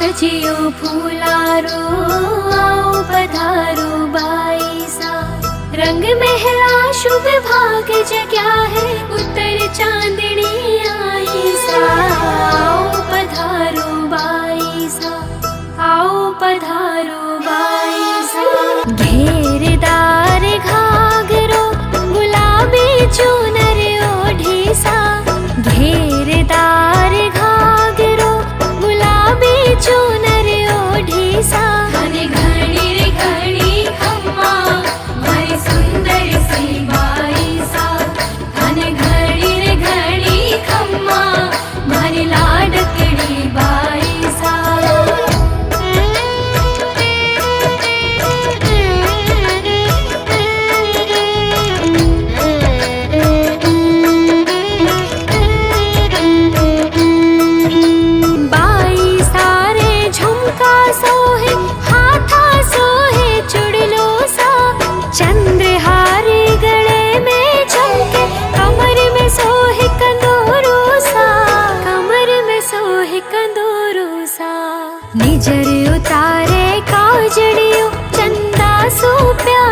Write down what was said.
सजियो फूलारो आओ पधारो बाई सा। रंग महला शुभ भाग जग्या है उत्तर चांदनी आई सा। आओ पधारो बाई सा, आओ पधारो बाई सा। घेरदार घाघरो गुलाबी चूनर ओढ़ी सा। घेरदार घाघरो गुलाबी चूनर ओढ़ी सा। घने घड़ी रे घड़ी खम्मा मारी सुंदर सी बाई सा। घने घड़ी रे घड़ी खम्मा मारी लाडकड़ी बाई सा। बाई सारे झुमका सोहे हाथा सोहे चुड़लो सा। चंद्रहारी गले में झुमके कमर में सोहे कंदोरो सा। कमर में सोहे कंदोरो सा। निजर उतारे काजड़ियो चंदा सो प्यार